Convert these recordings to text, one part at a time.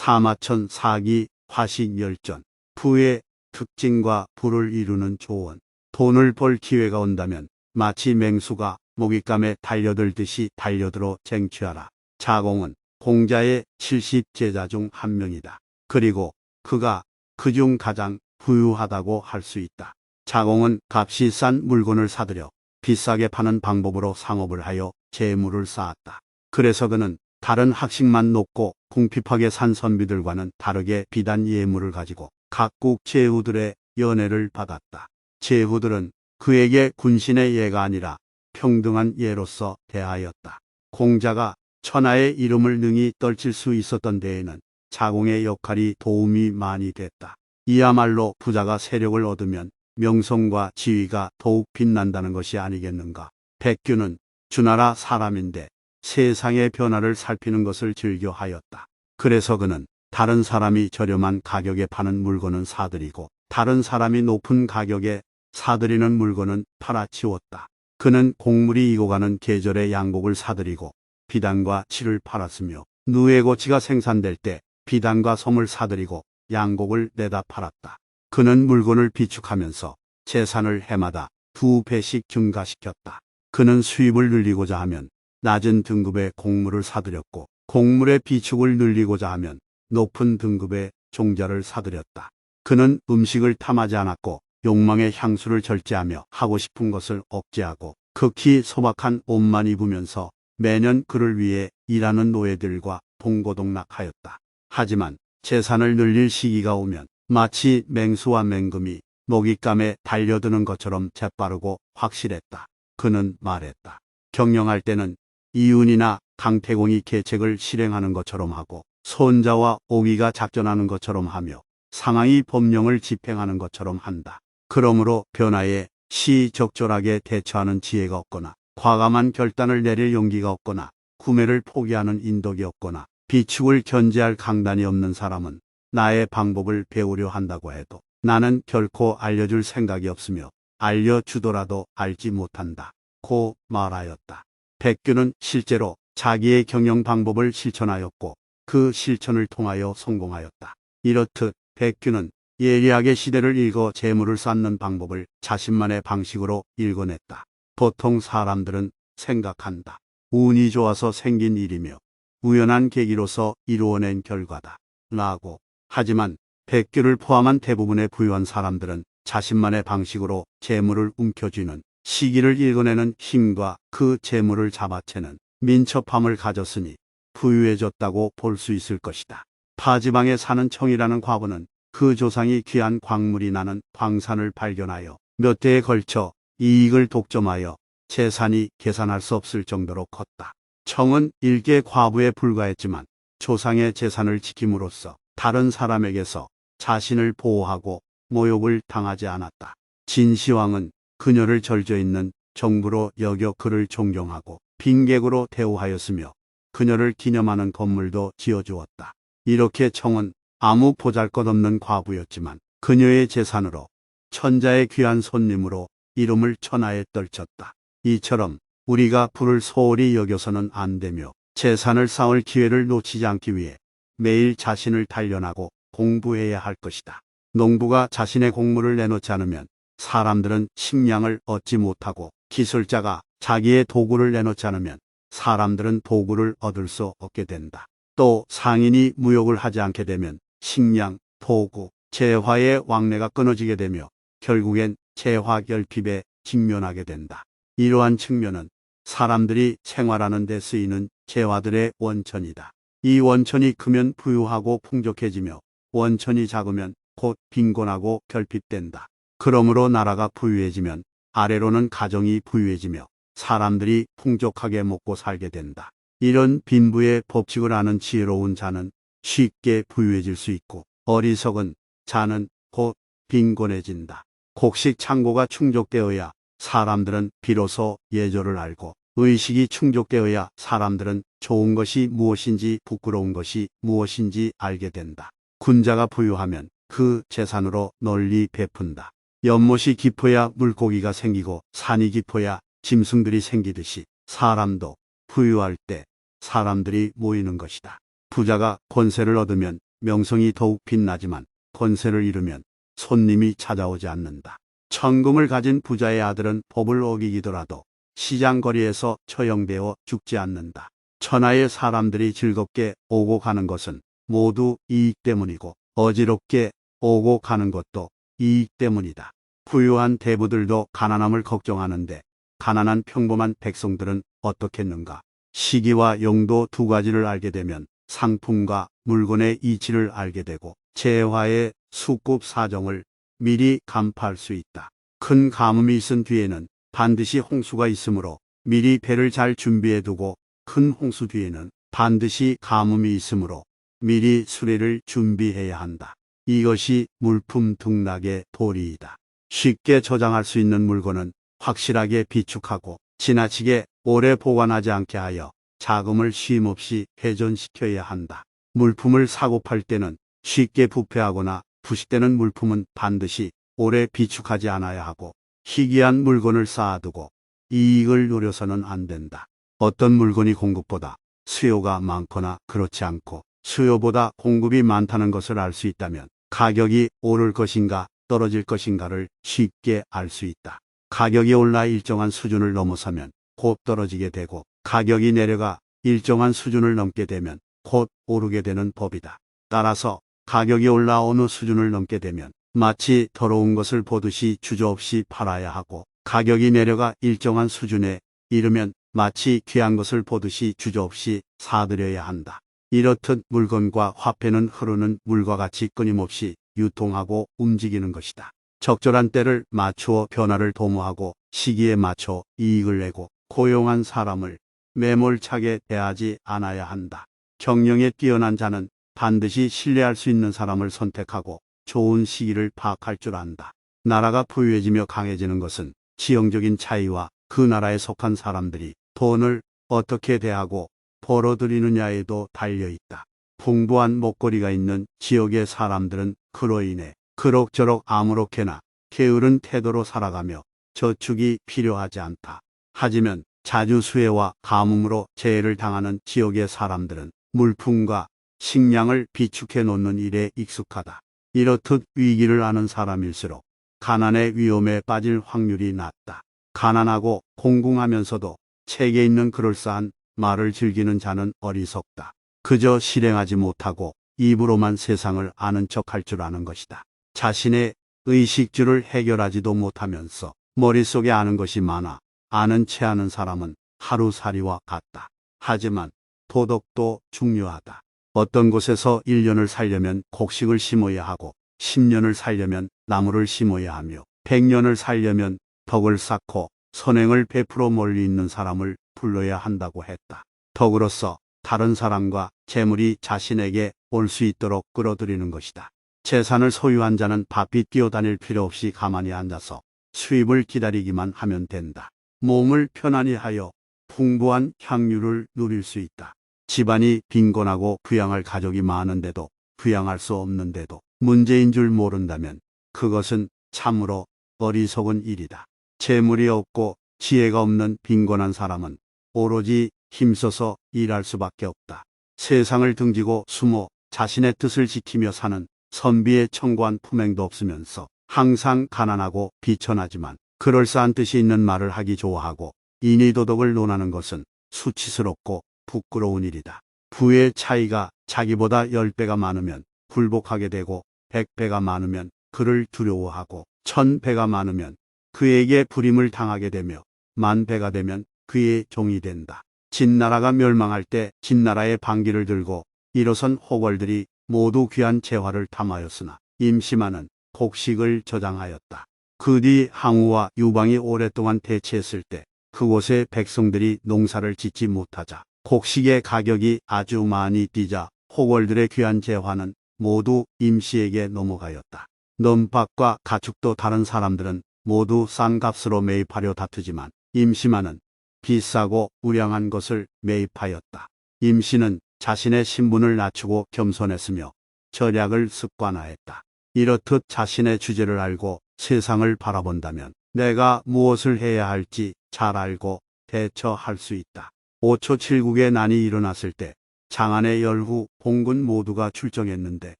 사마천 사기 화식열전. 부의 특징과 부를 이루는 조언. 돈을 벌 기회가 온다면 마치 맹수가 먹잇감에 달려들듯이 달려들어 쟁취하라. 자공은 공자의 70제자 중 한 명이다. 그리고 그가 그중 가장 부유하다고 할 수 있다. 자공은 값이 싼 물건을 사들여 비싸게 파는 방법으로 상업을 하여 재물을 쌓았다. 그래서 그는 다른 학식만 높고 궁핍하게 산 선비들과는 다르게 비단 예물을 가지고 각국 제후들의 연애를 받았다. 제후들은 그에게 군신의 예가 아니라 평등한 예로서 대하였다. 공자가 천하의 이름을 능히 떨칠 수 있었던 데에는 자공의 역할이 도움이 많이 됐다. 이야말로 부자가 세력을 얻으면 명성과 지위가 더욱 빛난다는 것이 아니겠는가. 백규는 주나라 사람인데 세상의 변화를 살피는 것을 즐겨하였다. 그래서 그는 다른 사람이 저렴한 가격에 파는 물건은 사들이고 다른 사람이 높은 가격에 사들이는 물건은 팔아치웠다. 그는 곡물이 익어가는 계절에 양곡을 사들이고 비단과 치를 팔았으며 누에고치가 생산될 때 비단과 솜을 사들이고 양곡을 내다 팔았다. 그는 물건을 비축하면서 재산을 해마다 2배씩 증가시켰다. 그는 수입을 늘리고자 하면 낮은 등급의 곡물을 사들였고 곡물의 비축을 늘리고자 하면 높은 등급의 종자를 사들였다. 그는 음식을 탐하지 않았고 욕망의 향수를 절제하며 하고 싶은 것을 억제하고 극히 소박한 옷만 입으면서 매년 그를 위해 일하는 노예들과 동고동락하였다. 하지만 재산을 늘릴 시기가 오면 마치 맹수와 맹금이 먹잇감에 달려드는 것처럼 재빠르고 확실했다. 그는 말했다. 경영할 때는 이윤이나 강태공이 계책을 실행하는 것처럼 하고 손자와 오기가 작전하는 것처럼 하며 상황이 법령을 집행하는 것처럼 한다. 그러므로 변화에 시적절하게 대처하는 지혜가 없거나 과감한 결단을 내릴 용기가 없거나 구매를 포기하는 인덕이 없거나 비축을 견제할 강단이 없는 사람은 나의 방법을 배우려 한다고 해도 나는 결코 알려줄 생각이 없으며 알려주더라도 알지 못한다. 고 말하였다. 백규는 실제로 자기의 경영 방법을 실천하였고 그 실천을 통하여 성공하였다. 이렇듯 백규는 예리하게 시대를 읽어 재물을 쌓는 방법을 자신만의 방식으로 읽어냈다. 보통 사람들은 생각한다. 운이 좋아서 생긴 일이며 우연한 계기로서 이루어낸 결과다. 라고. 하지만 백규를 포함한 대부분의 부유한 사람들은 자신만의 방식으로 재물을 움켜쥐는 시기를 읽어내는 힘과 그 재물을 잡아채는 민첩함을 가졌으니 부유해졌다고 볼 수 있을 것이다. 파지방에 사는 청이라는 과부는 그 조상이 귀한 광물이 나는 광산을 발견하여 몇 대에 걸쳐 이익을 독점하여 재산이 계산할 수 없을 정도로 컸다. 청은 일개 과부에 불과했지만 조상의 재산을 지킴으로써 다른 사람에게서 자신을 보호하고 모욕을 당하지 않았다. 진시황은 그녀를 절저있는 정부로 여겨 그를 존경하고 빈객으로 대우하였으며 그녀를 기념하는 건물도 지어주었다. 이렇게 청은 아무 보잘것없는 과부였지만 그녀의 재산으로 천자의 귀한 손님으로 이름을 천하에 떨쳤다. 이처럼 우리가 부를 소홀히 여겨서는 안 되며 재산을 쌓을 기회를 놓치지 않기 위해 매일 자신을 단련하고 공부해야 할 것이다. 농부가 자신의 곡물을 내놓지 않으면 사람들은 식량을 얻지 못하고 기술자가 자기의 도구를 내놓지 않으면 사람들은 도구를 얻을 수 없게 된다. 또 상인이 무역을 하지 않게 되면 식량, 도구, 재화의 왕래가 끊어지게 되며 결국엔 재화 결핍에 직면하게 된다. 이러한 측면은 사람들이 생활하는 데 쓰이는 재화들의 원천이다. 이 원천이 크면 부유하고 풍족해지며 원천이 작으면 곧 빈곤하고 결핍된다. 그러므로 나라가 부유해지면 아래로는 가정이 부유해지며 사람들이 풍족하게 먹고 살게 된다. 이런 빈부의 법칙을 아는 지혜로운 자는 쉽게 부유해질 수 있고 어리석은 자는 곧 빈곤해진다. 곡식 창고가 충족되어야 사람들은 비로소 예절을 알고 의식이 충족되어야 사람들은 좋은 것이 무엇인지 부끄러운 것이 무엇인지 알게 된다. 군자가 부유하면 그 재산으로 널리 베푼다. 연못이 깊어야 물고기가 생기고 산이 깊어야 짐승들이 생기듯이 사람도 부유할 때 사람들이 모이는 것이다. 부자가 권세를 얻으면 명성이 더욱 빛나지만 권세를 잃으면 손님이 찾아오지 않는다. 천금을 가진 부자의 아들은 법을 어기기더라도 시장거리에서 처형되어 죽지 않는다. 천하의 사람들이 즐겁게 오고 가는 것은 모두 이익 때문이고 어지럽게 오고 가는 것도 이익 때문이다. 부유한 대부들도 가난함을 걱정하는데 가난한 평범한 백성들은 어떻겠는가? 시기와 용도 두 가지를 알게 되면 상품과 물건의 이치를 알게 되고 재화의 수급 사정을 미리 간파할 수 있다. 큰 가뭄이 있은 뒤에는 반드시 홍수가 있으므로 미리 배를 잘 준비해 두고 큰 홍수 뒤에는 반드시 가뭄이 있으므로 미리 수레를 준비해야 한다. 이것이 물품 등락의 도리이다. 쉽게 저장할 수 있는 물건은 확실하게 비축하고 지나치게 오래 보관하지 않게 하여 자금을 쉼없이 회전시켜야 한다. 물품을 사고 팔 때는 쉽게 부패하거나 부식되는 물품은 반드시 오래 비축하지 않아야 하고 희귀한 물건을 쌓아두고 이익을 노려서는 안 된다. 어떤 물건이 공급보다 수요가 많거나 그렇지 않고 수요보다 공급이 많다는 것을 알 수 있다면 가격이 오를 것인가 떨어질 것인가를 쉽게 알 수 있다. 가격이 올라 일정한 수준을 넘어서면 곧 떨어지게 되고 가격이 내려가 일정한 수준을 넘게 되면 곧 오르게 되는 법이다. 따라서 가격이 올라 어느 수준을 넘게 되면 마치 더러운 것을 보듯이 주저없이 팔아야 하고 가격이 내려가 일정한 수준에 이르면 마치 귀한 것을 보듯이 주저없이 사들여야 한다. 이렇듯 물건과 화폐는 흐르는 물과 같이 끊임없이 유통하고 움직이는 것이다. 적절한 때를 맞추어 변화를 도모하고 시기에 맞춰 이익을 내고 고용한 사람을 매몰차게 대하지 않아야 한다. 경영에 뛰어난 자는 반드시 신뢰할 수 있는 사람을 선택하고 좋은 시기를 파악할 줄 안다. 나라가 부유해지며 강해지는 것은 지형적인 차이와 그 나라에 속한 사람들이 돈을 어떻게 대하고 벌어들이느냐에도 달려있다. 풍부한 먹거리가 있는 지역의 사람들은 그로 인해 그럭저럭 아무렇게나 게으른 태도로 살아가며 저축이 필요하지 않다. 하지만 자주 수해와 가뭄으로 재해를 당하는 지역의 사람들은 물품과 식량을 비축해 놓는 일에 익숙하다. 이렇듯 위기를 아는 사람일수록 가난의 위험에 빠질 확률이 낮다. 가난하고 공공하면서도 체계 있는 그럴싸한 말을 즐기는 자는 어리석다. 그저 실행하지 못하고 입으로만 세상을 아는 척할 줄 아는 것이다. 자신의 의식주를 해결하지도 못하면서 머릿속에 아는 것이 많아 아는 체 하는 사람은 하루살이와 같다. 하지만 도덕도 중요하다. 어떤 곳에서 1년을 살려면 곡식을 심어야 하고 10년을 살려면 나무를 심어야 하며 100년을 살려면 덕을 쌓고 선행을 베풀어 멀리 있는 사람을 불러야 한다고 했다. 덕으로서 다른 사람과 재물이 자신에게 올 수 있도록 끌어들이는 것이다. 재산을 소유한 자는 바삐 뛰어다닐 필요 없이 가만히 앉아서 수입을 기다리기만 하면 된다. 몸을 편안히 하여 풍부한 향유를 누릴 수 있다. 집안이 빈곤하고 부양할 가족이 많은데도 부양할 수 없는데도 문제인 줄 모른다면 그것은 참으로 어리석은 일이다. 재물이 없고 지혜가 없는 빈곤한 사람은 오로지 힘써서 일할 수밖에 없다. 세상을 등지고 숨어 자신의 뜻을 지키며 사는 선비의 청고한 품행도 없으면서 항상 가난하고 비천하지만 그럴싸한 뜻이 있는 말을 하기 좋아하고 인의도덕을 논하는 것은 수치스럽고 부끄러운 일이다. 부의 차이가 자기보다 10배가 많으면 굴복하게 되고 100배가 많으면 그를 두려워하고 1000배가 많으면 그에게 불임을 당하게 되며 10,000배가 되면 그의 종이 된다. 진나라가 멸망할 때 진나라의 반기를 들고 일어선 호걸들이 모두 귀한 재화를 탐하였으나 임시만은 곡식을 저장하였다. 그 뒤 항우와 유방이 오랫동안 대치했을 때 그곳의 백성들이 농사를 짓지 못하자 곡식의 가격이 아주 많이 뛰자 호걸들의 귀한 재화는 모두 임시에게 넘어가였다. 넘박과 가축도 다른 사람들은 모두 싼 값으로 매입하려 다투지만 임시만은 비싸고 우량한 것을 매입하였다. 임시는 자신의 신분을 낮추고 겸손했으며 절약을 습관화했다. 이렇듯 자신의 주제를 알고 세상을 바라본다면 내가 무엇을 해야 할지 잘 알고 대처할 수 있다. 5초 7국의 난이 일어났을 때 장안의 열후 봉군 모두가 출정했는데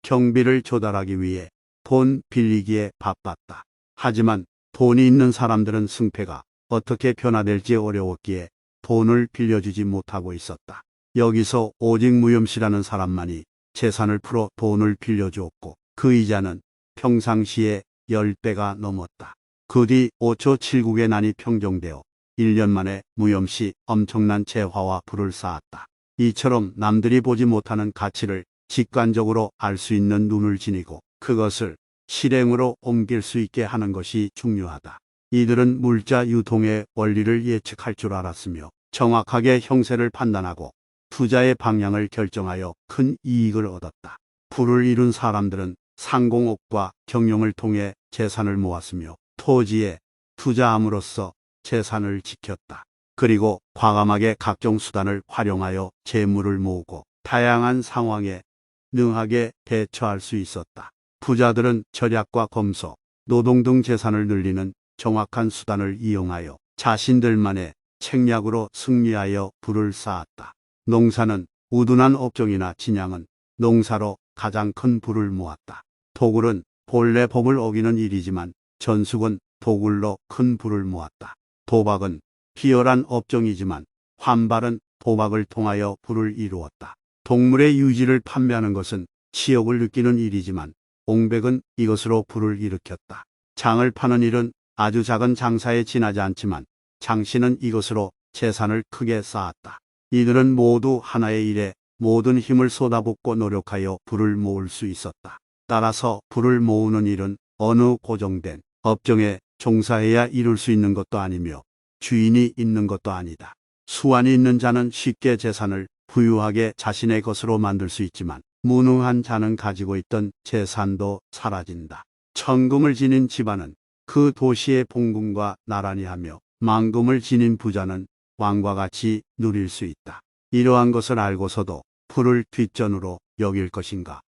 경비를 조달하기 위해 돈 빌리기에 바빴다. 하지만 돈이 있는 사람들은 승패가 어떻게 변화될지 어려웠기에 돈을 빌려주지 못하고 있었다. 여기서 오직 무염씨라는 사람만이 재산을 풀어 돈을 빌려주었고 그 이자는 평상시에 10배가 넘었다. 그 뒤 5초 7국의 난이 평정되어 1년 만에 무염씨 엄청난 재화와 부를 쌓았다. 이처럼 남들이 보지 못하는 가치를 직관적으로 알 수 있는 눈을 지니고 그것을 실행으로 옮길 수 있게 하는 것이 중요하다. 이들은 물자 유통의 원리를 예측할 줄 알았으며 정확하게 형세를 판단하고 투자의 방향을 결정하여 큰 이익을 얻었다. 부를 이룬 사람들은 상공업과 경영을 통해 재산을 모았으며 토지에 투자함으로써 재산을 지켰다. 그리고 과감하게 각종 수단을 활용하여 재물을 모으고 다양한 상황에 능하게 대처할 수 있었다. 부자들은 절약과 검소, 노동 등 재산을 늘리는 정확한 수단을 이용하여 자신들만의 책략으로 승리하여 부를 쌓았다. 농사는 우둔한 업종이나 진양은 농사로 가장 큰 부를 모았다. 도굴은 본래 법을 어기는 일이지만 전숙은 도굴로 큰 부를 모았다. 도박은 비열한 업종이지만 환발은 도박을 통하여 부를 이루었다. 동물의 유지를 판매하는 것은 치욕을 느끼는 일이지만 옹백은 이것으로 부를 일으켰다. 장을 파는 일은 아주 작은 장사에 지나지 않지만 장씨는 이것으로 재산을 크게 쌓았다. 이들은 모두 하나의 일에 모든 힘을 쏟아붓고 노력하여 부를 모을 수 있었다. 따라서 부를 모으는 일은 어느 고정된 업종에 종사해야 이룰 수 있는 것도 아니며 주인이 있는 것도 아니다. 수완이 있는 자는 쉽게 재산을 부유하게 자신의 것으로 만들 수 있지만 무능한 자는 가지고 있던 재산도 사라진다. 천금을 지닌 집안은 그 도시의 봉군과 나란히 하며 만금을 지닌 부자는 왕과 같이 누릴 수 있다. 이러한 것을 알고서도 부를 뒷전으로 여길 것인가?